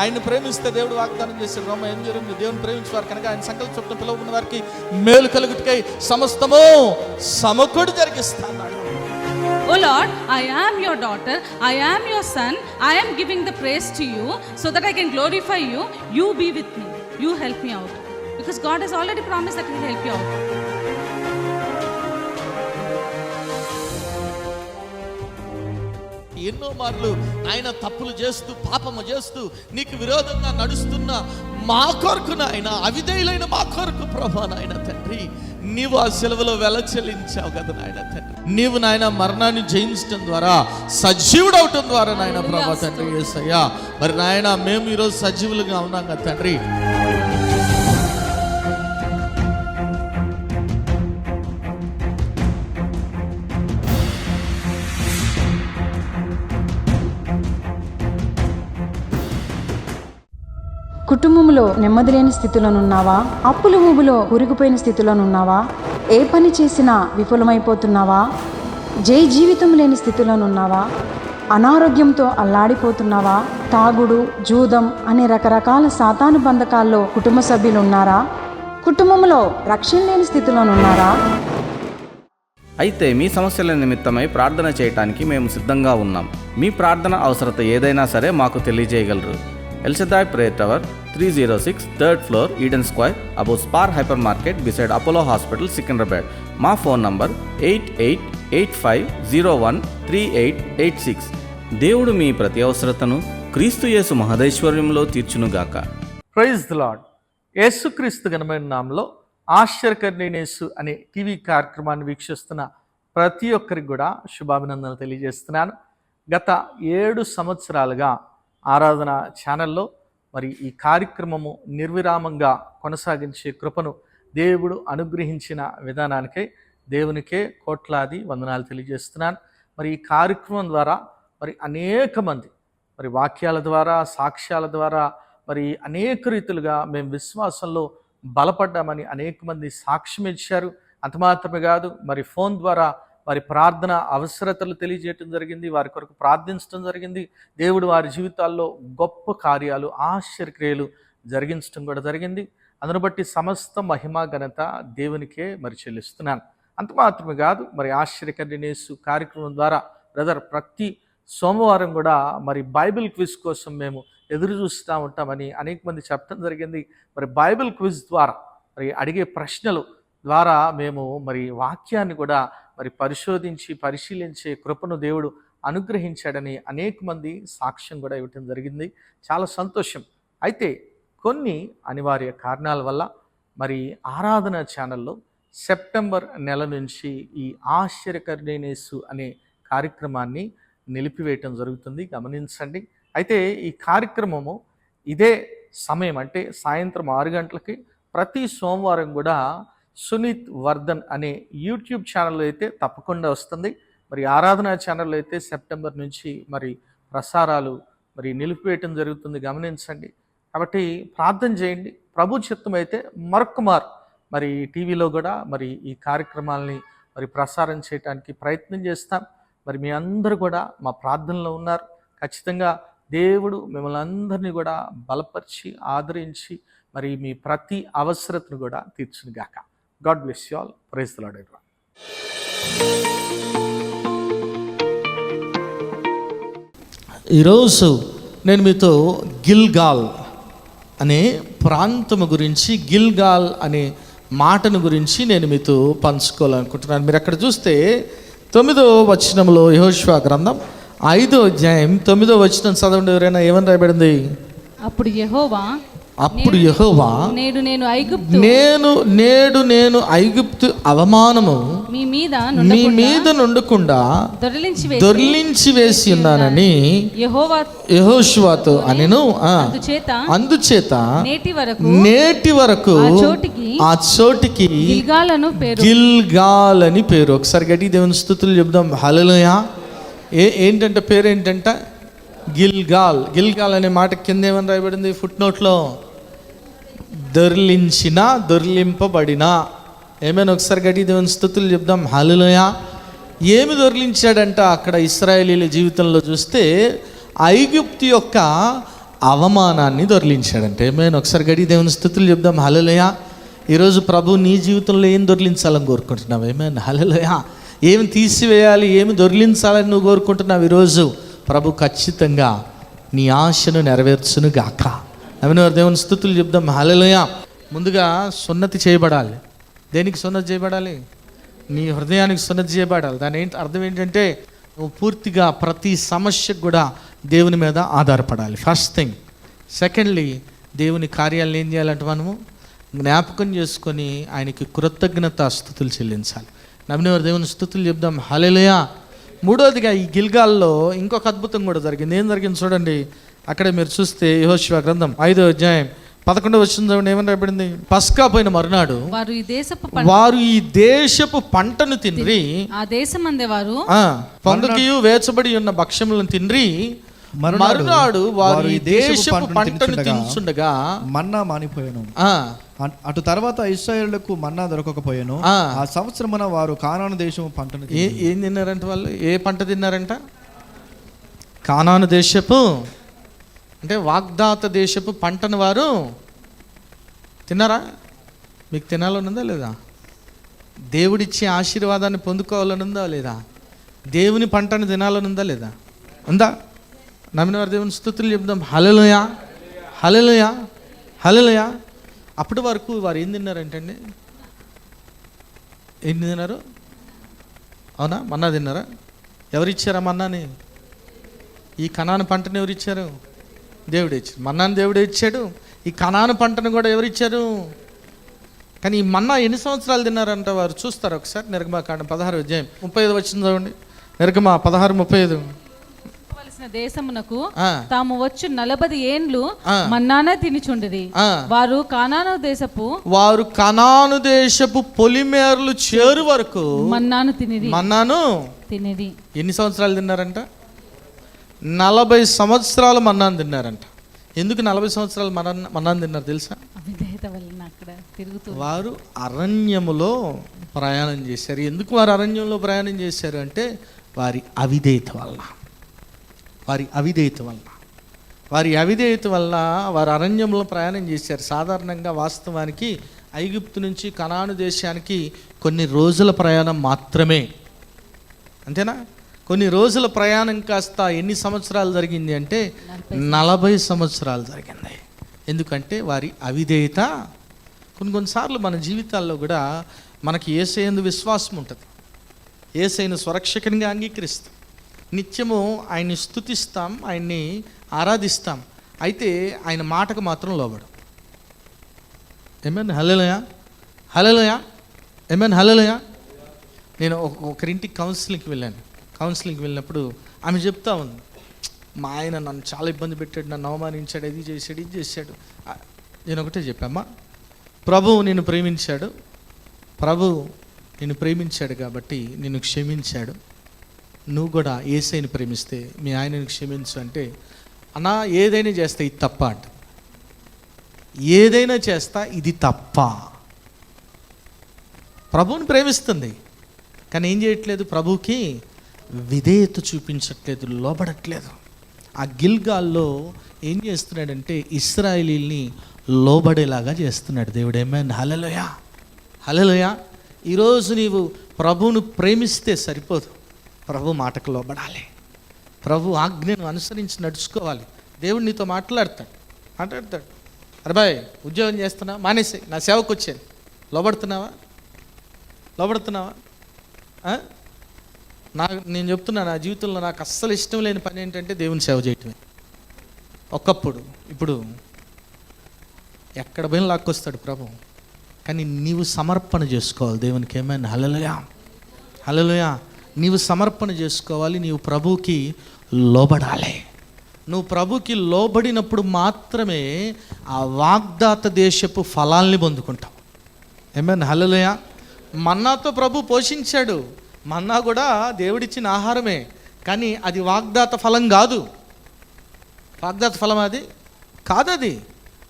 ఆయన్ని ప్రేమిస్తే దేవుడు వాగ్దానం చేశాడు. రోమ ఏం జరిగింది? దేవుని ప్రేమించేవారు కనుక ఆయన సంకల్ప చొప్పున పిలువబడిన వారికి మేలు కలుగుటకై సమస్తము సమకూడి జరిగిస్తాడు. Oh Lord, I am your daughter, I am your son, I am giving the praise to you so that I can glorify you. You be with me, you help me out, because God has already promised that He will help you out. ఎన్నో మార్లు ఆయన తప్పులు చేస్తూ పాపము చేస్తూ నీకు విరోధంగా నడుస్తున్న మా కొరకు నాయన, అవిధేయులైన మా కొరకు ప్రభా నాయన తండ్రి, నీవు ఆ సెలవులో వెల చెల్లించావు కదా నాయన తండ్రి. నీవు నాయన మరణాన్ని జయించడం ద్వారా సజీవుడు అవటం ద్వారా నాయన ప్రభా తండ్రి యేసయ్యా, మరి నాయన మేము ఈరోజు సజీవులుగా ఉన్నాం కదా తండ్రి. కుటుంబంలో నెమ్మది లేని స్థితిలోనున్నావా? అప్పుల ఊబిలో కూరుకుపోయిన స్థితిలోనున్నావా? ఏ పని చేసినా విఫలమైపోతున్నావా? జీవితం లేని స్థితిలోనున్నావా? అనారోగ్యంతో అల్లాడిపోతున్నావా? తాగుడు, జూదం అనే రకరకాల సాతాను బంధకాల్లో కుటుంబ సభ్యులు ఉన్నారా? కుటుంబంలో రక్షణ లేని స్థితిలోనున్నారా? అయితే మీ సమస్యల నిమిత్తమై ప్రార్థన చేయటానికి మేము సిద్ధంగా ఉన్నాం. మీ ప్రార్థన అవసరత ఏదైనా సరే మాకు తెలియజేయగలరు. El Shaddai Prayer Tower, 306 3rd floor, Eden Square, above Spar Hypermarket, beside Apollo Hospital, Secunderabad. మా ఫోన్ నంబర్ 8885013886. దేవుడు మీ ప్రతి అవసరతను క్రీస్తు యేసు మహదైశ్వర్యంలో తీర్చునుగాక. Praise the Lord. యేసుక్రీస్తు ఘనమైన నామములో ఆశ్చర్యకరుడైన అనే టీవీ కార్యక్రమాన్ని వీక్షిస్తున్న ప్రతి ఒక్కరికి కూడా శుభాభినందనలు తెలియజేస్తున్నాను. గత 7 సంవత్సరాలుగా ఆరాధన ఛానల్లో మరి ఈ కార్యక్రమము నిర్విరామంగా కొనసాగించే కృపను దేవుడు అనుగ్రహించిన విధానానికై దేవునికే కోట్లాది వందనాలు తెలియజేస్తున్నాను. మరి ఈ కార్యక్రమం ద్వారా మరి అనేక మంది మరి వాక్యాల ద్వారా, సాక్ష్యాల ద్వారా మరి అనేక రీతులుగా మేము విశ్వాసంలో బలపడ్డామని అనేక మంది సాక్ష్యం ఇచ్చారు. అంత మాత్రమే కాదు, మరి ఫోన్ ద్వారా వారి ప్రార్థన అవసరతలు తెలియజేయటం జరిగింది, వారి కొరకు ప్రార్థించడం జరిగింది. దేవుడు వారి జీవితాల్లో గొప్ప కార్యాలు, ఆశ్చర్యక్రియలు జరిగించడం కూడా జరిగింది. అందును బట్టి సమస్త మహిమ ఘనత దేవునికే మరి చెల్లిస్తున్నాను. అంత మాత్రమే కాదు, మరి ఆశ్చర్యకరుడైన యేసు కార్యక్రమం ద్వారా బ్రదర్ ప్రతి సోమవారం కూడా మరి బైబిల్ క్విజ్ కోసం మేము ఎదురు చూస్తూ ఉంటామని అనేక మంది చెప్పడం జరిగింది. మరి బైబిల్ క్విజ్ ద్వారా మరి అడిగే ప్రశ్నలు ద్వారా మేము మరి వాక్యాన్ని కూడా మరి పరిశీలించే కృపను దేవుడు అనుగ్రహించాడని అనేక మంది సాక్ష్యం కూడా ఇవ్వటం జరిగింది. చాలా సంతోషం. అయితే కొన్ని అనివార్య కారణాల వల్ల మరి ఆరాధన ఛానల్లో సెప్టెంబర్ నెల నుంచి ఈ ఆశ్చర్యకరుడైన యేసు అనే కార్యక్రమాన్ని నిలిపివేయటం జరుగుతుంది, గమనించండి. అయితే ఈ కార్యక్రమము ఇదే సమయం అంటే సాయంత్రం 6 గంటలకి ప్రతి సోమవారం కూడా సునీత్ వర్ధన్ అనే యూట్యూబ్ ఛానల్లో అయితే తప్పకుండా వస్తుంది. మరి ఆరాధన ఛానల్లో అయితే సెప్టెంబర్ నుంచి మరి ప్రసారాలు మరి నిలిపివేయటం జరుగుతుంది, గమనించండి. కాబట్టి ప్రార్థన చేయండి. ప్రభు చిత్తం అయితే మరొకమారు మరి టీవీలో కూడా మరి ఈ కార్యక్రమాలని మరి ప్రసారం చేయడానికి ప్రయత్నం చేస్తాం. మరి మీ అందరూ కూడా మా ప్రార్థనలో ఉన్నారు. ఖచ్చితంగా దేవుడు మిమ్మల్ని అందరినీ కూడా బలపరిచి ఆదరించి మరి మీ ప్రతి అవసరతను కూడా తీర్చునుగాక. God bless you all. Praise the Lord everyone. ఈరోజు నేను మీతో గిల్గాల్ అనే ప్రాంతము గురించి, గిల్గాల్ అనే మాటను గురించి నేను మీతో పంచుకోవాలనుకుంటున్నాను. మీరు అక్కడ చూస్తే 9వ వచనంలో యెహోషువ గ్రంథం 5వ అధ్యాయం 9వ వచనం చదవండి ఎవరైనా. ఏమని రాయబడింది? అప్పుడు యెహోవా నేడు నేను ఐగుప్తు అవమానము మీ మీద నుండకుండా దొర్లించి వేసి ఉన్నానని యెహోషువతో అనెను. అందుచేత నేటి వరకు ఆ చోటికి గిల్గాల్ అని పేరు. ఒకసారి గట్టి దేవుని స్తుతులు చెప్దాం. హల్లెలూయా. ఏంటంటే పేరు ఏంటంట? గిల్గాల్. గిల్గాల్ అనే మాట కింద ఏమని రాయబడింది ఫుట్ నోట్లో? దొర్లింపబడిన. ఏమైనా ఒకసారి గట్టి దేవుని స్తుతులు చెప్దాం. హల్లెలూయా. ఏమి దొర్లించాడంట అక్కడ ఇశ్రాయేలీల జీవితంలో చూస్తే ఐగుప్తు యొక్క అవమానాన్ని దొర్లించాడంటే మేము ఒకసారి గడి దేవుని స్తుతులు చెప్దాం. హల్లెలూయా. ఈరోజు ప్రభు నీ జీవితంలో ఏం దొర్లించాలని కోరుకుంటున్నావు? ఏమైనా హల్లెలూయా. ఏమి తీసివేయాలి, ఏమి దొర్లించాలని నువ్వు కోరుకుంటున్నావు? ఈరోజు ప్రభు ఖచ్చితంగా నీ ఆశను నెరవేర్చును గాక. నవ్వినవారు దేవుని స్తుతులు చెప్దాం. హల్లెలూయా. ముందుగా సున్నతి చేయబడాలి. దేనికి సున్నతి చేయబడాలి? నీ హృదయానికి సున్నతి చేయబడాలి. దాని అర్థం ఏంటంటే నువ్వు పూర్తిగా ప్రతి సమస్యకు కూడా దేవుని మీద ఆధారపడాలి. First thing. సెకండ్లీ, దేవుని కార్యాలను ఏం చేయాలంటే మనము జ్ఞాపకం చేసుకొని ఆయనకి కృతజ్ఞతాస్తుతులు చెల్లించాలి. నమ్మినవారు దేవుని స్తుతులు చెప్దాం. హల్లెలూయా. మూడోదిగా ఈ గిల్గాల్లో ఇంకొక అద్భుతం కూడా జరిగింది. ఏం జరిగింది చూడండి. అక్కడే మీరు చూస్తే యెహోషువ గ్రంథం 5వ అధ్యాయం 11వ వచనం ఏమని రాయబడింది? పస్కా పోయిన మరునాడు వారు ఈ దేశపు పంటను తిండ్రి, ఆ దేశమందే వారు పొంగకియు వేచబడి ఉన్న భక్ష్యములను తిండ్రి. మరునాడు వారు ఈ దేశపు పంటను తినుచుండగా మన్నా మానిపోయాను. అటు తర్వాత ఇశ్రాయేలులకు మన్నా దొరకకపోయాను. ఆ సంవత్సరమున వారు కానాను దేశము పంటను ఏం తిన్నారంట? వాళ్ళు ఏ పంట తిన్నారంట? కానాను దేశపు అంటే వాగ్దాత దేశపు పంటను వారు తిన్నారా? మీకు తినాలనుందా లేదా? దేవుడిచ్చే ఆశీర్వాదాన్ని పొందుకోవాలనుందా లేదా? దేవుని పంటను తినాలనుందా లేదా? ఉందా? నమ్మిన వారి దేవుని స్తుతులు చెప్దాం. హల్లెలూయా, హల్లెలూయా, హల్లెలూయా. అప్పటి వరకు వారు ఏం తిన్నారంటండి? ఏం తిన్నారు? అవునా? మన్నా తిన్నారా? ఎవరిచ్చారా మన్నాని? ఈ కనాను పంటను ఎవరిచ్చారు? దేవుడే ఇచ్చాడు. మన్నాను దేవుడే ఇచ్చాడు. ఈ కనాను పంటను కూడా ఎవరిచ్చారు? కానీ ఈ మన్నా ఎన్ని సంవత్సరాలు తిన్నారంట వారు? చూస్తారు ఒకసారి. నిర్గమాకాండం 16వ అధ్యాయం 35 వచ్చింది చూడండి. నిర్గమ 16:35. దేశమునకు తాము వచ్చు 40 ఏండ్లు మన్నానే తినిచుండిరి. వారు కనాను దేశపు పొలిమేరలు చేరు వరకు మన్నాను తినిరి. ఎన్ని సంవత్సరాలు తిన్నారంట? 40 సంవత్సరాలు మన్నాను తిన్నారంట. ఎందుకు 40 సంవత్సరాలు మన్నాను తిన్నారు తెలుసా? వారు అరణ్యములో ప్రయాణం చేశారు. ఎందుకు వారు అరణ్యంలో ప్రయాణం చేశారు అంటే వారి అవిధేయత వల్ల. వారి అవిధేయత వల్ల వారు అరణ్యంలో ప్రయాణం చేశారు. సాధారణంగా వాస్తవానికి ఐగుప్తు నుంచి కనాను దేశానికి కొన్ని రోజుల ప్రయాణం మాత్రమే. అంతేనా? కొన్ని రోజుల ప్రయాణం కాస్త ఎన్ని సంవత్సరాలు జరిగింది అంటే 40 సంవత్సరాలు జరిగింది. ఎందుకంటే వారి అవిధేయత. కొన్నిసార్లు మన జీవితాల్లో కూడా మనకి యేసయ్యందు విశ్వాసం ఉంటుంది. యేసయ్యను స్వరక్షకునిగా అంగీకరిస్తాం. నిత్యము ఆయన్ని స్తుతిస్తాం, ఆయన్ని ఆరాధిస్తాం. అయితే ఆయన మాటకు మాత్రం లోబడం. ఏమేన్ హల్లెలూయా, హల్లెలూయా, ఏమేన్ హల్లెలూయా. నేను ఒకరింటికి కౌన్సిలింగ్కి వెళ్ళినప్పుడు ఆమె చెప్తా ఉంది, మా ఆయన నన్ను చాలా ఇబ్బంది పెట్టాడు, నన్ను అవమానించాడు, ఇది చేశాడు. నేను ఒకటే చెప్పామ్మా, ప్రభువు నిన్ను ప్రేమించాడు కాబట్టి నిన్ను క్షమించాడు. నువ్వు కూడా యేసయ్యని ప్రేమిస్తే మీ ఆయనని క్షమించు అంటే, అన్నా ఏదైనా చేస్తా ఇది తప్ప అంట. ఏదైనా చేస్తా ఇది తప్ప. ప్రభువుని ప్రేమిస్తుంది కానీ ఏం చేయట్లేదు? ప్రభువుకి విధేయత చూపించట్లేదు, లోబడట్లేదు. ఆ గిల్గాల్లో ఏం చేస్తున్నాడంటే ఇశ్రాయేలీల్ని లోబడేలాగా చేస్తున్నాడు దేవుడు. ఏమైనా హల్లెలూయా, హల్లెలూయా. ఈరోజు నీవు ప్రభువును ప్రేమిస్తే సరిపోదు, ప్రభు మాటకు లోబడాలి, ప్రభు ఆజ్ఞను అనుసరించి నడుచుకోవాలి. దేవుడు నీతో మాట్లాడతాడు. అరే బాయ్, ఉద్యోగం చేస్తున్నా మానేసి నా సేవకు వచ్చాను. లోబడుతున్నావా? నేను చెప్తున్నా, నా జీవితంలో నాకు అస్సలు ఇష్టం లేని పని ఏంటంటే దేవుని సేవ చేయటమే. ఒకప్పుడు, ఇప్పుడు ఎక్కడ పోయిన లాక్కొస్తాడు ప్రభు. కానీ నీవు సమర్పణ చేసుకోవాలి దేవునికి. ఏమైనా హల్లెలూయా, హల్లెలూయా. నీవు సమర్పణ చేసుకోవాలి, నీవు ప్రభువుకి లోబడాలి. నువ్వు ప్రభుకి లోబడినప్పుడు మాత్రమే ఆ వాగ్దాత దేశపు ఫలాల్ని పొందుకుంటావు. ఏమైనా హల్లెలూయా. మన్నాతో ప్రభు పోషించాడు. మన్నా కూడా దేవుడిచ్చిన ఆహారమే, కానీ అది వాగ్దాత ఫలం కాదు. వాగ్దాత ఫలం అది కాదది.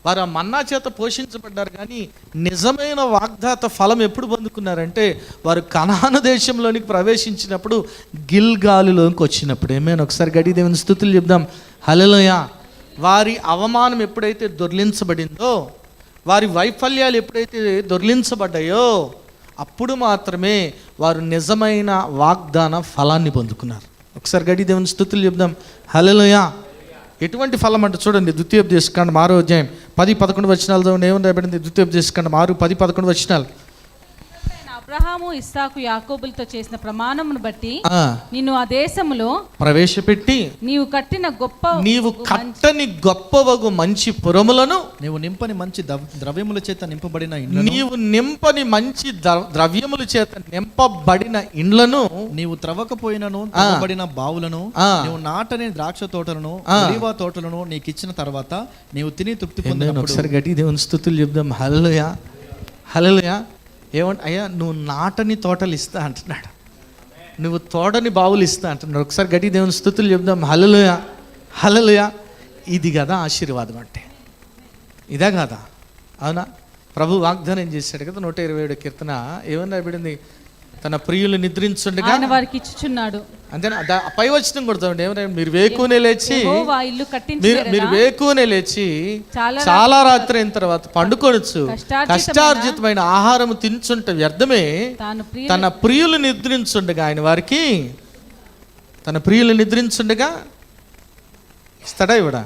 వారు ఆ మన్నా చేత పోషించబడ్డారు, కానీ నిజమైన వాగ్దాత ఫలం ఎప్పుడు పొందుకున్నారంటే వారు కనాను దేశంలోనికి ప్రవేశించినప్పుడు, గిల్గాలులోకి వచ్చినప్పుడు. ఏమైనా ఒకసారి గడి దేవుని స్తుతులు చెప్దాం. హల్లెలూయా. వారి అవమానం ఎప్పుడైతే దొర్లించబడిందో, వారి వైఫల్యాలు ఎప్పుడైతే దొర్లించబడ్డాయో, అప్పుడు మాత్రమే వారు నిజమైన వాగ్దాన ఫలాన్ని పొందుకున్నారు. ఒకసారి గడి దేవుని స్తుతులు చెప్దాం. హల్లెలూయా. ఎటువంటి ఫలం అంటే చూడండి, ద్వితీయోపదేశకాండం 6వ అధ్యాయం 10-11 వచనాలు చదవండి. ఏమని రాయబడింది? ద్వితీయోపదేశకాండం 6:10-11 వచనాలు. అబ్రహాము, ఇస్సాకు, యాకోబులతో చేసిన ప్రమాణమును బట్టి ఆ, నిన్ను ఆ దేశములో ప్రవేశపెట్టి నీవు కట్టిన నీవు కట్టని గొప్పవగు మంచి పురములను, నీవు నింపని మంచి ద్రవ్యముల చేత నింపబడిన ఇండ్లను, నీవు నింపని మంచి ద్రవ్యముల చేత నింపబడిన ఇండ్లను, నీవు త్రవ్వకపోయినను త్రవ్వబడిన బావులను, ఆ, నీవు నాటని ద్రాక్ష తోటలను, ఒలీవ తోటలను నీకు ఇచ్చిన తర్వాత నీవు తిని తృప్తి పొందినప్పుడు. ఒకసారి గట్టి దేవుని స్తుతులు చెప్దాం. హల్లెలూయా, హల్లెలూయా. ఏమంటే అయ్యా నువ్వు నాటని తోటలు ఇస్తా అంటున్నాడు, నువ్వు తోడని బావులు ఇస్తా అంటున్నాడు. ఒకసారి గట్టి దేవుని స్తుతులు చెప్దాం. హల్లెలూయా, హల్లెలూయా. ఇది కదా ఆశీర్వాదం అంటే, ఇదే కదా? అవునా? ప్రభు వాగ్దానం చేశాడు కదా. 127 కీర్తన ఏమని రాయబడింది? తన ప్రియులు నిద్రించుండగా ఆయన వారికి ఇచ్చుచున్నాడు. అంతేనా? పై వచనం కొడతామండి. ఏమన్నా మీరు వేకునే లేచి యెహోవా ఇల్లు మీరు వేకునే లేచి చాలా రాత్రి అయిన తర్వాత పండుకొనొచ్చు, కష్టార్జితమైన ఆహారం తినుచుంట వ్యర్థమే, తన ప్రియులు నిద్రించుండగా ఆయన వారికి, తన ప్రియులు నిద్రించుండగా ఇస్తాడా ఇవ్వడా?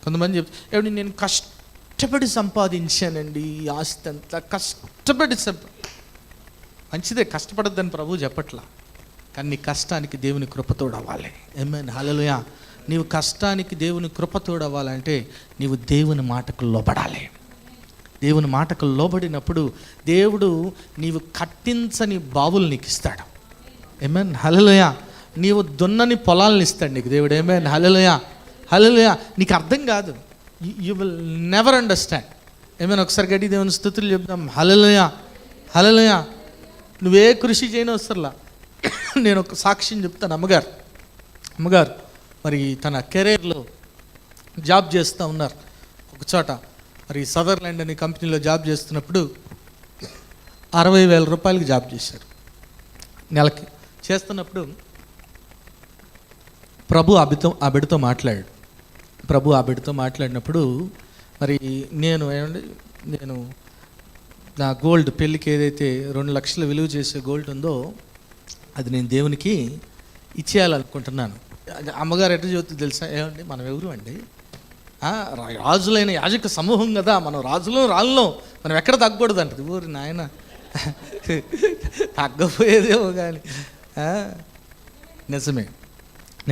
కొంతమంది చెప్తారు, నేను కష్టపడి సంపాదించానండి ఈ ఆస్తి అంతా, కష్టపడి మంచిదే, కష్టపడద్దని ప్రభు చెప్పట్లా. కానీ నీ కష్టానికి దేవుని కృపతోడు అవ్వాలి. ఆమేన్, హల్లెలూయా. నీవు కష్టానికి దేవుని కృపతోడు అవ్వాలంటే నీవు దేవుని మాటకు లోబడాలి. దేవుని మాటకు లోబడినప్పుడు దేవుడు నీవు కట్టించని బావులు నీకు ఇస్తాడు. ఆమేన్, హల్లెలూయా. నీవు దున్నని పొలాలను ఇస్తాడు నీకు దేవుడు. ఆమేన్, హల్లెలూయా, హల్లెలూయా. నీకు అర్థం కాదు, యు విల్ నెవర్ అండర్స్టాండ్. ఆమేన్. ఒకసారి గట్టి దేవుని స్తుతులు చెప్దాం. హల్లెలూయా, హల్లెలూయా. నువ్వే కృషి చేయని అవసరంలా. నేను ఒక సాక్ష్యం చెప్తాను. అమ్మగారు మరి తన కెరీర్లో జాబ్ చేస్తూ ఉన్నారు ఒక చోట. మరి సదర్లాండ్ అనే కంపెనీలో జాబ్ చేస్తున్నప్పుడు 60,000 రూపాయలకి జాబ్ చేశారు నెలకి. చేస్తున్నప్పుడు ప్రభు ఆ బిడ్డతో మాట్లాడినప్పుడు మరి నేను నా గోల్డ్ పెళ్ళికి ఏదైతే 2 లక్షలు విలువ చేసే గోల్డ్ ఉందో అది నేను దేవునికి ఇచ్చేయాలనుకుంటున్నాను. అమ్మగారు ఎట్లా చెబుతుంది తెలుసా? ఏమండి మనం ఎవరు అండి? రాజులైన యాజక సమూహం కదా, మనం రాజులో రాళ్ళం, మనం ఎక్కడ తగ్గకూడదు అంటది. ఊరి నాయన తగ్గపోయేదేమో కానీ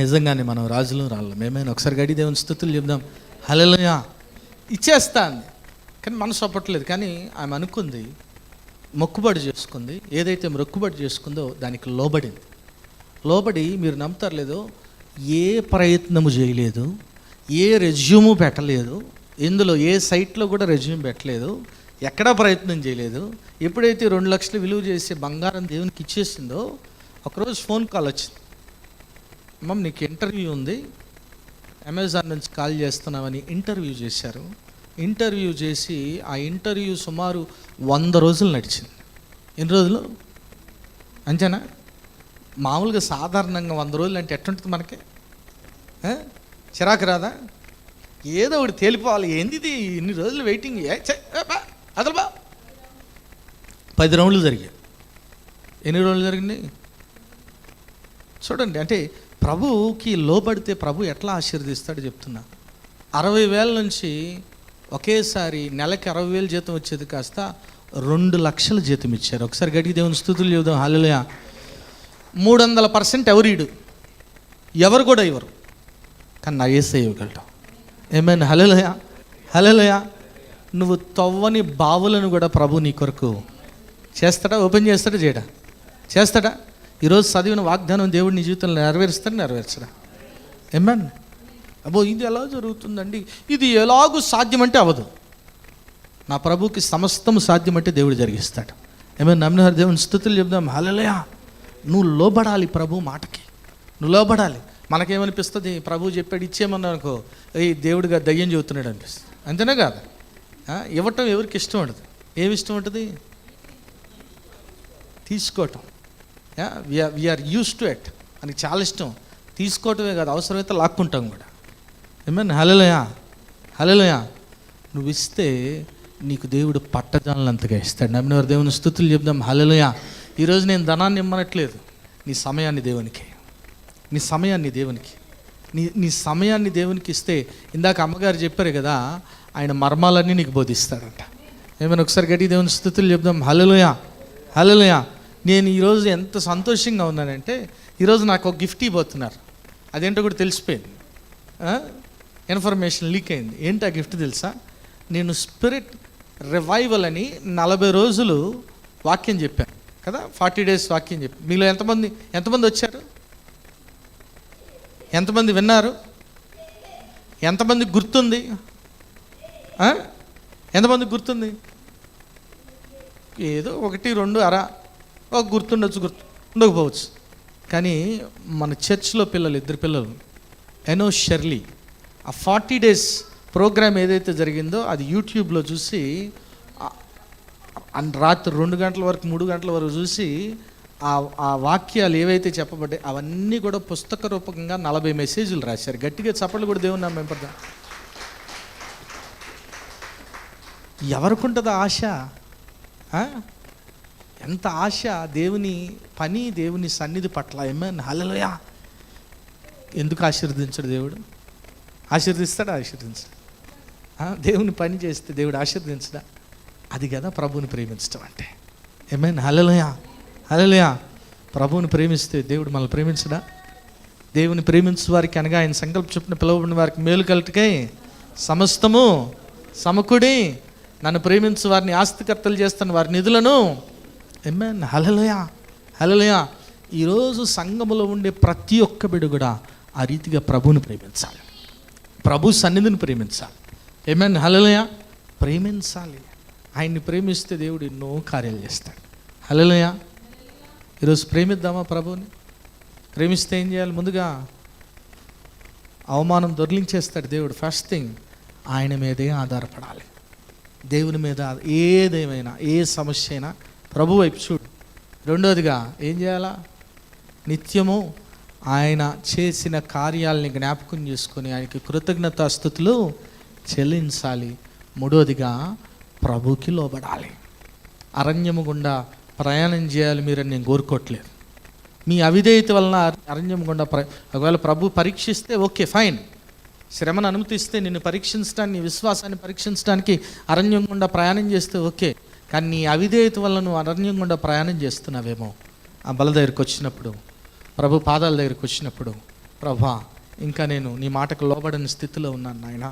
నిజంగానే మనం రాజులో రాళ్ళం. ఏమైనా ఒకసారి గడి దేవుని స్తుతులు చెప్దాం. హల్లెలూయా. ఇచ్చేస్తా అంది, కానీ మనసు ఒప్పట్లేదు. కానీ ఆమె అనుకుంది, మొక్కుబడి చేసుకుంది. ఏదైతే మొక్కుబడి చేసుకుందో దానికి లోబడి మీరు నమ్ముతారు లేదో, ఏ ప్రయత్నము చేయలేదు, ఏ రెజ్యూము పెట్టలేదు, ఇందులో ఏ సైట్లో కూడా రెజ్యూమ్ పెట్టలేదు, ఎక్కడా ప్రయత్నం చేయలేదు. ఎప్పుడైతే 2 లక్షలు విలువ చేసే బంగారం దేవునికి ఇచ్చేసిందో ఒకరోజు ఫోన్ కాల్ వచ్చింది. అమ్మ నీకు ఇంటర్వ్యూ ఉంది, అమెజాన్ నుంచి కాల్ చేస్తున్నామని ఇంటర్వ్యూ చేశారు. ఇంటర్వ్యూ చేసి ఆ ఇంటర్వ్యూ సుమారు 100 రోజులు నడిచింది. ఎన్ని రోజులు అంతేనా? మామూలుగా సాధారణంగా 100 రోజులు అంటే ఎట్టుంటుంది మనకి? చిరాకు రాదా? ఏదో ఒకటి తేలిపోవాలి. ఏంది ఇన్ని రోజులు వెయిటింగ్? అసలు 10 రౌండ్లు జరిగాయి. ఎన్ని రోజులు జరిగింది చూడండి. అంటే ప్రభువుకి లోబడితే ప్రభు ఎట్లా ఆశీర్వదిస్తాడో చెప్తున్నా. 60,000 నుంచి ఒకేసారి నెలకి 60,000 జీతం వచ్చేది కాస్త 2 లక్షల జీతం ఇచ్చారు. ఒకసారి గట్టిగా దేవుని స్తుతులు చెబుదాం. హల్లెలూయా. 300% ఎవరీడు, ఎవరు కూడా ఇవ్వరు, కానీ నా యేసయ్య ఇవ్వగలడు. ఏమైనా? హల్లెలూయా, హల్లెలూయా. నువ్వు తవ్వని బావులను కూడా ప్రభు నీ కొరకు చేస్తాడా? ఓపెన్ చేస్తాడా? చేస్తాడా? ఈరోజు చదివిన వాగ్దానం దేవుడు నీ జీవితంలో నెరవేర్చడా? ఏమన్? అబ్బో ఇది ఎలా జరుగుతుందండి, ఇది ఎలాగూ సాధ్యమంటే అవ్వదు. నా ప్రభుకి సమస్తము సాధ్యమంటే దేవుడు జరిగిస్తాడు. ఏమైనా నమ్మిన దేవుని స్తుతులు చెప్దాం. హల్లెలూయా. నువ్వు లోబడాలి ప్రభు మాటకి, నువ్వు లోబడాలి. మనకేమనిపిస్తుంది? ప్రభు చెప్పాడు ఇచ్చేయమన్నా అనుకో, దేవుడిగా దయ్యం చెబుతున్నాడు అనిపిస్తుంది. అంతేనా కాదు? ఇవ్వటం ఎవరికి ఇష్టం ఉండదు. ఏమి ఇష్టం ఉంటుంది? తీసుకోవటం. We're use to it. మనకి చాలా ఇష్టం. తీసుకోవటమే కాదు, అవసరమైతే లాక్కుంటాం కూడా. ఏమన్నా హల్లెలూయా, హల్లెలూయా. నువ్వు ఇస్తే నీకు దేవుడు పట్టజాలంతగా ఇస్తాడు. నమ్మినవారు దేవుని స్తుతులు చెప్దాం. హల్లెలూయా. ఈరోజు నేను ధనాన్ని ఇమ్మనట్లేదు, నీ సమయాన్ని దేవునికి, నీ సమయాన్ని దేవునికి, నీ సమయాన్ని దేవునికి ఇస్తే, ఇందాక అమ్మగారు చెప్పారు కదా, ఆయన మర్మాలన్నీ నీకు బోధిస్తాడంట. ఏమైనా ఒకసారి గట్టి దేవుని స్తుతులు చెప్దాం. హల్లెలూయా, హల్లెలూయా. నేను ఈరోజు ఎంత సంతోషంగా ఉన్నానంటే, ఈరోజు నాకు ఒక గిఫ్ట్ ఇవ్వబోతున్నారు. అదేంటో కూడా తెలిసిపోయింది, ఇన్ఫర్మేషన్ లీక్ అయింది. ఏంటి ఆ గిఫ్ట్ తెలుసా? నేను స్పిరిట్ రివైవల్ అని 40 రోజులు వాక్యం చెప్పాను కదా, 40 days వాక్యం చెప్పాను. మీలో ఎంతమంది వచ్చారు? ఎంతమంది విన్నారు? ఎంతమంది గుర్తుంది? ఎంతమంది గుర్తుంది? ఏదో 1, 2 అరా ఒక ఉండకపోవచ్చు. కానీ మన చర్చ్లో పిల్లలు, 2 పిల్లలు, ఎనో షెర్లీ, ఆ 40 days ప్రోగ్రామ్ ఏదైతే జరిగిందో అది యూట్యూబ్లో చూసి రాత్రి 2 గంటల వరకు 3 గంటల వరకు చూసి ఆ వాక్యాలు ఏవైతే చెప్పబడ్డాయి అవన్నీ కూడా పుస్తక రూపకంగా 40 మెసేజ్లు రాశారు. గట్టిగా చప్పట్లు కూడా దేవుని నామం పెడదాం. ఎవరికి ఉంటుంది ఆశ? ఎంత ఆశ దేవుని పని, దేవుని సన్నిధి పట్ల. ఏమైనా హల్లెలూయా. ఎందుకు ఆశీర్వదించడు దేవుడు? ఆశీర్దిస్తాడా? ఆశీర్దించడు. దేవుని పని చేస్తే దేవుడు ఆశీర్వదించడా? అది కదా ప్రభువుని ప్రేమించడం అంటే. ఏమైనా హల్లెలూయా, హల్లెలూయా. ప్రభువుని ప్రేమిస్తే దేవుడు మనల్ని ప్రేమించడా? దేవుని ప్రేమించు వారికి అనగా ఆయన సంకల్ప చొప్పున పిలువబడిన వారికి మేలు కలుగుటకై సమస్తము సమకూడి నన్ను ప్రేమించు వారిని ఆస్తికర్తలు చేస్తున్న వారి నిధులను. ఏమైనా హల్లెలూయా, హల్లెలూయా. ఈరోజు సంఘములో ఉండే ప్రతి ఒక్క బిడ్డ కూడా ఆ రీతిగా ప్రభువుని ప్రేమించాలి, ప్రభు సన్నిధిని ప్రేమించాలి. ఏమైనా హల్లెలూయా. ప్రేమించాలి. ఆయన్ని ప్రేమిస్తే దేవుడు ఎన్నో కార్యాలు చేస్తాడు. హల్లెలూయా. ఈరోజు ప్రేమిద్దామా ప్రభువుని? ప్రేమిస్తే ఏం చేయాలి? ముందుగా అవమానం దొర్లించేస్తాడు దేవుడు. ఫస్ట్ థింగ్ ఆయన మీదే ఆధారపడాలి. దేవుని మీద ఏదేమైనా, ఏ సమస్య అయినా ప్రభు వైపు చూడు. రెండోదిగా ఏం చేయాలా? నిత్యము ఆయన చేసిన కార్యాలని జ్ఞాపకం చేసుకొని ఆయనకి కృతజ్ఞతాస్తుతులు చెల్లించాలి. మూడోదిగా ప్రభుకి లోబడాలి. అరణ్యము గుండా ప్రయాణం చేయాలి మీరని నేను కోరుకోవట్లేదు. మీ అవిధేయత వలన అరణ్యం గుండా ఒకవేళ ప్రభు పరీక్షిస్తే ఓకే, ఫైన్. శ్రమను అనుమతిస్తే నిన్ను పరీక్షించడానికి, నీ విశ్వాసాన్ని పరీక్షించడానికి అరణ్యం గుండా ప్రయాణం చేస్తే ఓకే. కానీ నీ అవిధేయత వల్ల నువ్వు అరణ్యం గుండా ప్రయాణం చేస్తున్నావేమో. ఆ బల దగ్గరికి వచ్చినప్పుడు, ప్రభు పాదాల దగ్గరికి వచ్చినప్పుడు, ప్రభా ఇంకా నేను నీ మాటకు లోబడని స్థితిలో ఉన్నాను నాయన,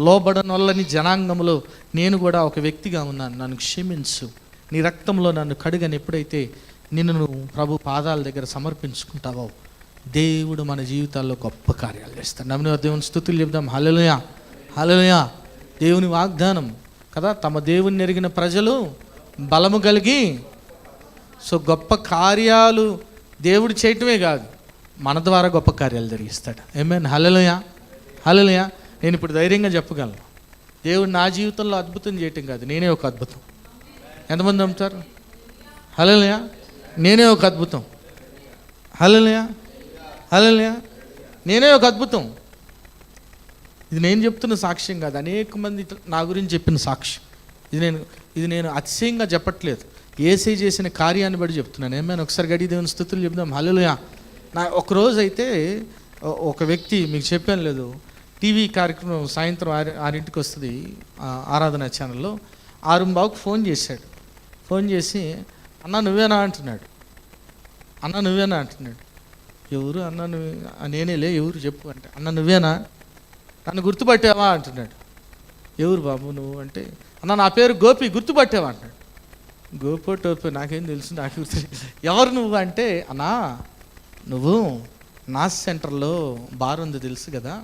లోబడని వల్ల నీ జనాంగంలో నేను కూడా ఒక వ్యక్తిగా ఉన్నాను, నన్ను క్షమించు, నీ రక్తంలో నన్ను కడుగని ఎప్పుడైతే నిన్ను నువ్వు ప్రభు పాదాల దగ్గర సమర్పించుకుంటావో దేవుడు మన జీవితాల్లో గొప్ప కార్యాలు చేస్తాడు. నమ్మిన దేవుని స్తుతులు చెప్దాం. హల్లెలూయా, హల్లెలూయా. దేవుని వాగ్దానం కదా, తమ దేవుని ఎరిగిన ప్రజలు బలము కలిగి. సో గొప్ప కార్యాలు దేవుడు చేయటమే కాదు, మన ద్వారా గొప్ప కార్యాలు జరిగిస్తాడు. ఆమేన్. హల్లెలూయా, హల్లెలూయా. నేను ఇప్పుడు ధైర్యంగా చెప్పగలను, దేవుడు నా జీవితంలో అద్భుతం చేయటం కాదు, నేనే ఒక అద్భుతం. ఎంతమంది నమ్ముతారు? హల్లెలూయా. నేనే ఒక అద్భుతం. హల్లెలూయా, హల్లెలూయా. నేనే ఒక అద్భుతం. ఇది నేను చెప్తున్న సాక్ష్యం కాదు, అనేక మంది నా గురించి చెప్పిన సాక్ష్యం. ఇది నేను అతిశయంగా చెప్పట్లేదు, యేసయ్య చేసిన కార్యాన్ని బట్టి చెప్తున్నాను. ఏమైనా ఒకసారి గడి దేవుని స్తుతులు చెప్దాం. హల్లెలూయా. నా ఒకరోజు అయితే ఒక వ్యక్తి, మీకు చెప్పాను లేదు, టీవీ కార్యక్రమం సాయంత్రం 6 వస్తుంది ఆరాధన ఛానల్లో. 6:15 ఫోన్ చేశాడు. ఫోన్ చేసి అన్న నువ్వేనా అంటున్నాడు. అన్న నువ్వేనా అంటున్నాడు. ఎవరు అన్న నువ్వు? నేనేలే. ఎవరు చెప్పు అంటే, అన్న నువ్వేనా, నన్ను గుర్తుపట్టావా అంటున్నాడు. ఎవరు బాబు నువ్వు అంటే, అన్న నా పేరు గోపి, గుర్తుపట్టావా అంటున్నాడు. గోపో టోపో నాకేం తెలుసు, నాకు గుర్తు. ఎవరు నువ్వు అంటే, అన్నా నువ్వు నాస్ సెంటర్లో బార్ ఉంది తెలుసు కదా,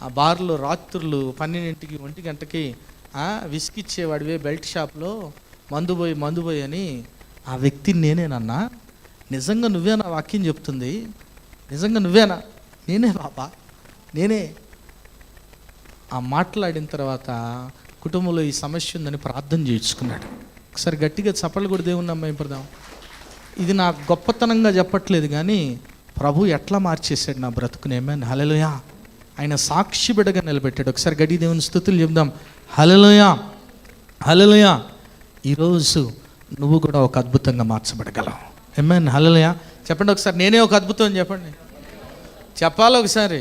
ఆ బార్లో రాత్రులు 12కి 1 గంటకి విస్కీ ఇచ్చేవాడివే, బెల్ట్ షాప్లో మందు పోయి అని ఆ వ్యక్తిని నేనేనన్నా. నిజంగా నువ్వేనా వాక్యం చెప్తుంది? నిజంగా నువ్వేనా? నేనే బాబా, నేనే. ఆ మాట్లాడిన తర్వాత కుటుంబంలో ఈ సమస్య ఉందని ప్రార్థన చేయించుకున్నాడు. ఒకసారి గట్టిగా చప్పట్లు కూడా దేవుని నమ్మాయి పడదాం. ఇది నా గొప్పతనంగా చెప్పట్లేదు, కానీ ప్రభు ఎట్లా మార్చేశాడు నా బ్రతుకుని. ఆమేన్. హల్లెలూయా, ఆయన సాక్షి బిడ్డగా నిలబెట్టాడు. ఒకసారి గడి దేవుని స్తుతులు చెప్దాం. హల్లెలూయా, హల్లెలూయా. ఈరోజు నువ్వు కూడా ఒక అద్భుతంగా మార్చబడగలవు. ఆమేన్, హల్లెలూయా. చెప్పండి ఒకసారి, నేనే ఒక అద్భుతం అని చెప్పండి. చెప్పాలి ఒకసారి.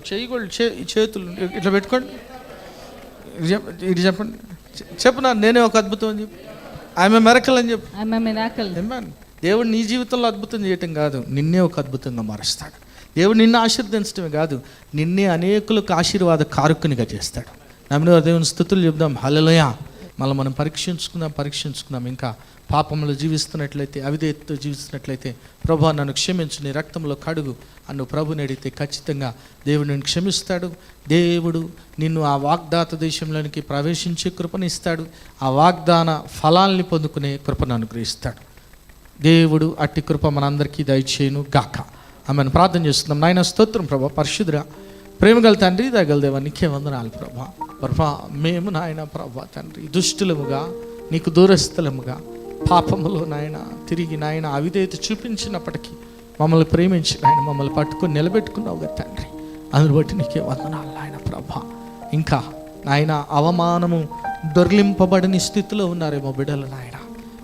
చేయకూడదు, చేతులు ఇట్లా పెట్టుకోండి. ఇది చెప్పండి, చెప్పు నేనే ఒక అద్భుతం అని చెప్పు. ఆమె మెరకల్ అని చెప్పు. I'm a miracle. ఆమేన్. దేవుడు నీ జీవితంలో అద్భుతం చేయటం కాదు, నిన్నే ఒక అద్భుతంగా మారుస్తాడు. దేవుడు నిన్ను ఆశీర్వదించడమే కాదు, నిన్నే అనేకులకు ఆశీర్వాద కారుకునిగా చేస్తాడు. నమ్మిన దేవుని స్తుతులు చెప్దాం. హల్లెలూయా. మళ్ళీ మనం పరీక్షించుకుందాం. ఇంకా పాపంలో జీవిస్తున్నట్లయితే, అవిధేయతతో జీవిస్తున్నట్లయితే, ప్రభా నన్ను క్షమించు, నీ రక్తంలో కడుగు అన్ను ప్రభుని అడిగితే ఖచ్చితంగా దేవుడు నిన్ను క్షమిస్తాడు. దేవుడు నిన్ను ఆ వాగ్దాత దేశంలోనికి ప్రవేశించే కృపను ఇస్తాడు. ఆ వాగ్దాన ఫలాల్ని పొందుకునే కృపను అనుగ్రహిస్తాడు. దేవుడు అట్టి కృప మనందరికీ దయచేయును గాక. ఆమెను ప్రార్థన చేస్తున్నాం. నాయన స్తోత్రం ప్రభా, పరిశుద్ధుడా, ప్రేమగల తండ్రి, దయగల దేవా, నీకే వందనాలు ప్రభా. మేము నాయన ప్రభా తండ్రి దుష్టులముగా, నీకు దూరస్థలముగా, పాపములో నాయన తిరిగి నాయన అవిధేయత చూపించినప్పటికీ మమ్మల్ని ప్రేమించి నాయన మమ్మల్ని పట్టుకొని నిలబెట్టుకున్నావు కదా తండ్రి. అందుని బట్టి నీకే వందనాలు నాయన ప్రభా. ఇంకా నాయన అవమానము దొర్లింపబడని స్థితిలో ఉన్నారేమో బిడ్డలు నాయన,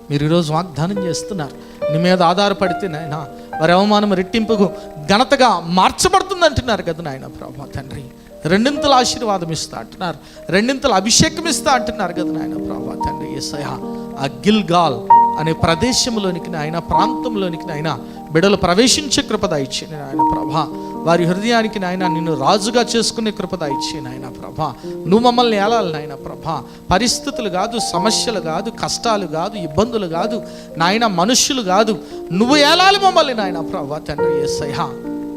మీరు ఈరోజు వాగ్దానం చేస్తున్నారు. నీ మీద ఆధారపడితే నాయన వారి అవమానం రెట్టింపుకు ఘనతగా మార్చబడుతుంది అంటున్నారు కదా నాయన ప్రభా తండ్రి. రెండింతల ఆశీర్వాదం ఇస్తా అంటున్నారు, రెండింతల అభిషేకం ఇస్తా అంటున్నారు కదా నాయన ప్రభా తండ్రి. యేసయ్యా, ఆ గిల్గాల్ అనే ప్రదేశంలోనికి నాయన, ప్రాంతంలోనికి నాయన బిడ్డలు ప్రవేశించే కృపద ఇచ్చే నాయన ప్రభా. వారి హృదయానికి నాయన నిన్ను రాజుగా చేసుకునే కృపద ఇచ్చే నాయన ప్రభా. నువ్వు మమ్మల్ని ఏలాలి నాయన ప్రభా. పరిస్థితులు కాదు, సమస్యలు కాదు, కష్టాలు కాదు, ఇబ్బందులు కాదు నాయన, మనుష్యులు కాదు, నువ్వు ఏలాలి మమ్మల్ని నాయన ప్రభా తండ్రి. యేసయ్యా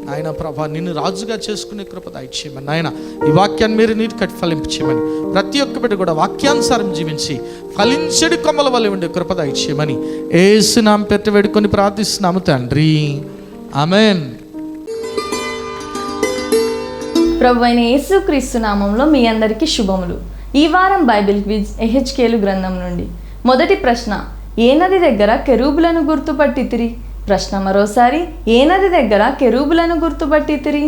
నాయన ప్రభా, నిన్ను రాజుగా చేసుకునే కృప దయచేయమని నాయన. ఈ వాక్యాన్ని మీరు నీటి కట్టి ఫలింపచేయమని, ప్రతి ఒక్క బిడ్డ కూడా వాక్యానుసారం జీవించి ఫలించడి కొమ్మల వల్ల ఉండే కృప దయచేయమని యేసు నామమున పెట్టి వేడుకొని ప్రార్థిస్తున్నాము తండ్రి. ఆమేన్. ప్రభువైన యేసుక్రీస్తు నామంలో మీ అందరికీ శుభములు. ఈ వారం బైబిల్ క్విజ్ ఎహెచ్కేలు గ్రంథం నుండి. మొదటి ప్రశ్న, ఏ నది దగ్గర కెరూబులను గుర్తుపట్టితిరి? ప్రశ్న మరోసారి, ఏ నది దగ్గర కెరూబులను గుర్తుపట్టితిరి?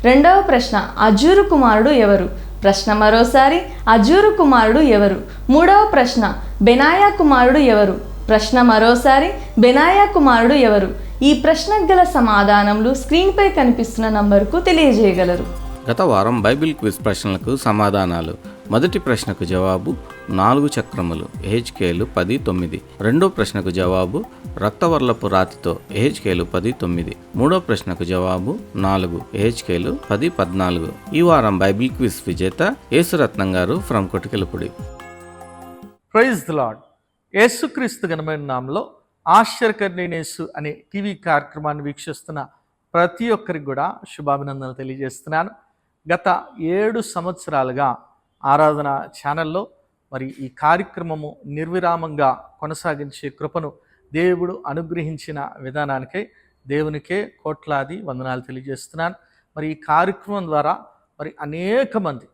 రెండవ ప్రశ్న, అజూరు కుమారుడు ఎవరు? ప్రశ్న మరోసారి, అజూరు కుమారుడు ఎవరు? మూడవ ప్రశ్న, బెనాయా కుమారుడు ఎవరు? ప్రశ్న మరోసారి, బెనాయా కుమారుడు ఎవరు? ఈ ప్రశ్నకు గల సమాధానములు స్క్రీన్పై కనిపిస్తున్న నంబరుకు తెలియజేయగలరు. గత వారం బైబిల్ క్విజ్ ప్రశ్నలకు సమాధానాలు. మొదటి ప్రశ్నకు జవాబు 4 చక్రములు, ఎహెచ్కేలు 10:9. రెండో ప్రశ్నకు జవాబు రక్తవర్లపు రాతితో, ఎహెచ్కేలు 10:9. మూడో ప్రశ్నకు జవాబు 4, ఎహెచ్కేలు 10:14. ఈ వారం బైబిల్ క్విజ్ విజేత యేసురత్నం గారు from Kotikelapudi. Praise the Lord. Yesu Kristu ఘనమైన నామములో ఆశ్చర్యకరుడైన అనే టీవీ కార్యక్రమాన్ని వీక్షిస్తున్న ప్రతి ఒక్కరికి కూడా శుభాభినందనలు తెలియజేస్తున్నాను. గత 7 సంవత్సరాలుగా ఆరాధన ఛానల్లో మరి ఈ కార్యక్రమము నిర్విరామంగా కొనసాగించే కృపను దేవుడు అనుగ్రహించిన విధానానికై దేవునికే కోట్లాది వందనాలు తెలియజేస్తున్నాను. మరి ఈ కార్యక్రమం ద్వారా మరి అనేక మంది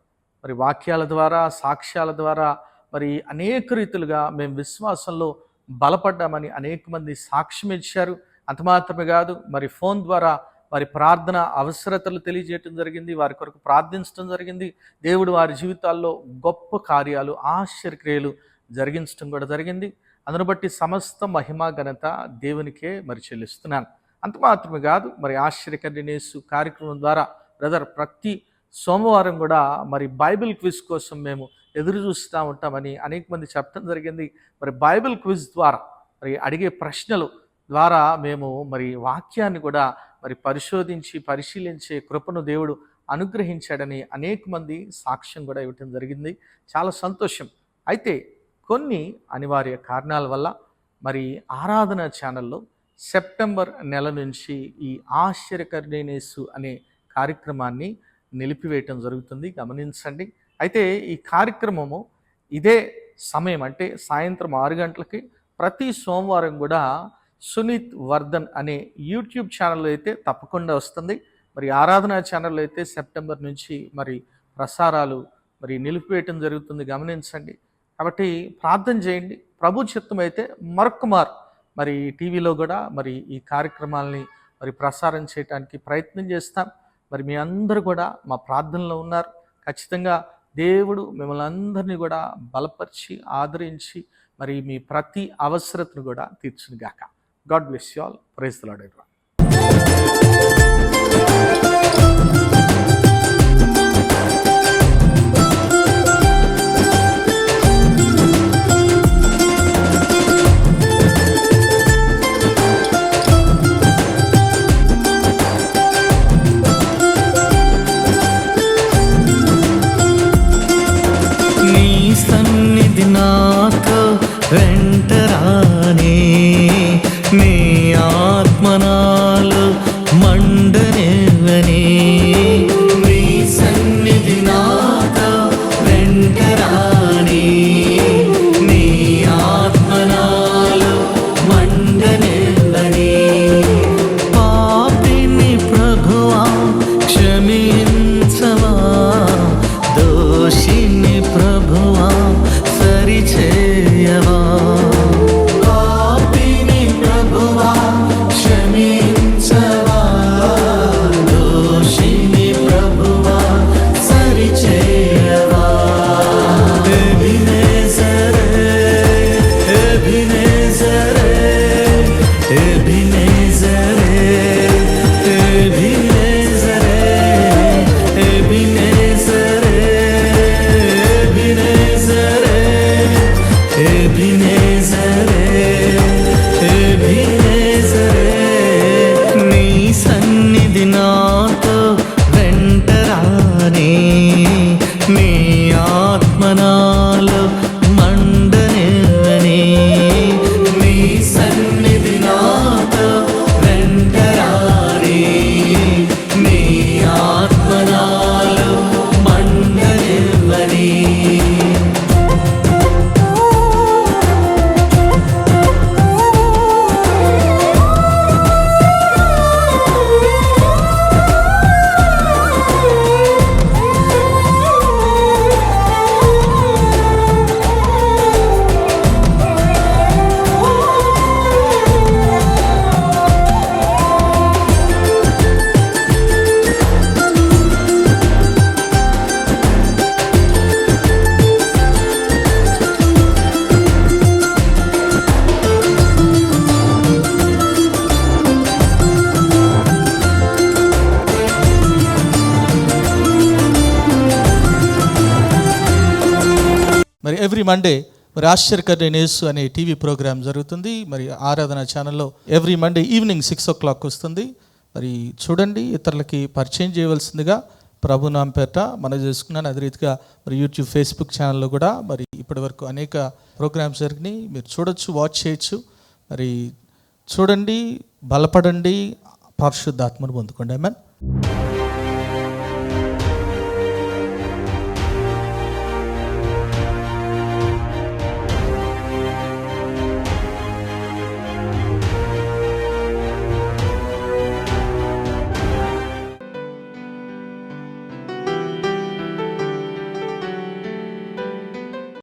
మరి వాక్యాల ద్వారా, సాక్ష్యాల ద్వారా మరి అనేక రీతులుగా మేము విశ్వాసంలో బలపడ్డామని అనేక మంది సాక్ష్యం ఇచ్చారు. అంత మాత్రమే కాదు, మరి ఫోన్ ద్వారా వారి ప్రార్థన అవసరతలు తెలియజేయటం జరిగింది, వారి కొరకు ప్రార్థించడం జరిగింది. దేవుడు వారి జీవితాల్లో గొప్ప కార్యాలు, ఆశ్చర్యక్రియలు జరిగించడం కూడా జరిగింది. అందును బట్టి సమస్త మహిమ ఘనత దేవునికే మరి చెల్లిస్తున్నాను. అంత మాత్రమే కాదు, మరి ఆశ్చర్యకరుడైన యేసు కార్యక్రమం ద్వారా బ్రదర్ ప్రతి సోమవారం కూడా మరి బైబిల్ క్విజ్ కోసం మేము ఎదురు చూస్తూ ఉంటామని అనేక మంది చెప్పడం జరిగింది. మరి బైబిల్ క్విజ్ ద్వారా మరి అడిగే ప్రశ్నలు ద్వారా మేము మరి వాక్యాన్ని కూడా మరి పరిశీలించే కృపను దేవుడు అనుగ్రహించాడని అనేక మంది సాక్ష్యం కూడా ఇవ్వటం జరిగింది. చాలా సంతోషం. అయితే కొన్ని అనివార్య కారణాల వల్ల మరి ఆరాధన ఛానల్లో సెప్టెంబర్ నెల నుంచి ఈ ఆశ్చర్యకరుడైన యేసు అనే కార్యక్రమాన్ని నిలిపివేయటం జరుగుతుంది, గమనించండి. అయితే ఈ కార్యక్రమము ఇదే సమయం అంటే సాయంత్రం 6 గంటలకి ప్రతి సోమవారం కూడా సునీత్ వర్ధన్ అనే యూట్యూబ్ ఛానల్లో అయితే తప్పకుండా వస్తుంది. మరి ఆరాధన ఛానల్లో అయితే సెప్టెంబర్ నుంచి మరి ప్రసారాలు మరి నిలిపివేయటం జరుగుతుంది, గమనించండి. కాబట్టి ప్రార్థన చేయండి. ప్రభు చిత్తం అయితే మరొకమారు మరి టీవీలో కూడా మరి ఈ కార్యక్రమాలని మరి ప్రసారం చేయడానికి ప్రయత్నం చేస్తాం. మరి మీ అందరూ కూడా మా ప్రార్థనలో ఉన్నారు. ఖచ్చితంగా దేవుడు మిమ్మల్ని అందరినీ కూడా బలపరిచి ఆదరించి మరి మీ ప్రతి అవసరతను కూడా తీర్చును గాక. God bless you all. Praise the Lord everyone. నీ సన్నిధి నాతో వెంటరానే, నీ ఆత్మనాలు మండనివ్వనే. నీ సన్నిధి నాతో వెంటరానే, నీ ఆత్మనాలు మండనివ్వనే. పాపిని ప్రభువా క్షమించవా, దోషిని ప్రభువా సరిచేయవా. పాపిని ప్రభువా క్షమించవా, దోషిని ప్రభువా సరిచేయవా. ఎబినేజరే, ఎబినేజరే, ఎబినేజరే, ఎబినేజరే, ఎబినేజరే, ఎబినేజరే, ఎబినేజరే, ఎబినేజరే. నీ సన్నిధి నాతో వెంటరానే, నీ ఆత్మనాలో మండనివ్వనే. నీ సన్నిధి నాతో వెంటరానే, నీ ఆత్మనాలో మండనివ్వనే. మరి ఎవ్రీ మండే మరి ఆశ్చర్యకరుడైన యేసు అనే టీవీ ప్రోగ్రామ్ జరుగుతుంది. మరి ఆరాధన ఛానల్లో ఎవ్రీ మండే ఈవినింగ్ 6 o'clock వస్తుంది. మరి చూడండి, ఇతరులకి పరిచయం చేయవలసిందిగా ప్రభు నామ పేరిట మనం చేసుకున్నాను. అదే రీతిగా మరి యూట్యూబ్, ఫేస్బుక్ ఛానల్లో కూడా మరి ఇప్పటి వరకు అనేక ప్రోగ్రామ్స్ జరిగినాయి. మీరు చూడొచ్చు, వాచ్ చేయొచ్చు. మరి చూడండి, బలపడండి, పరిశుద్ధాత్మను పొందుకోండి. ఆమేన్.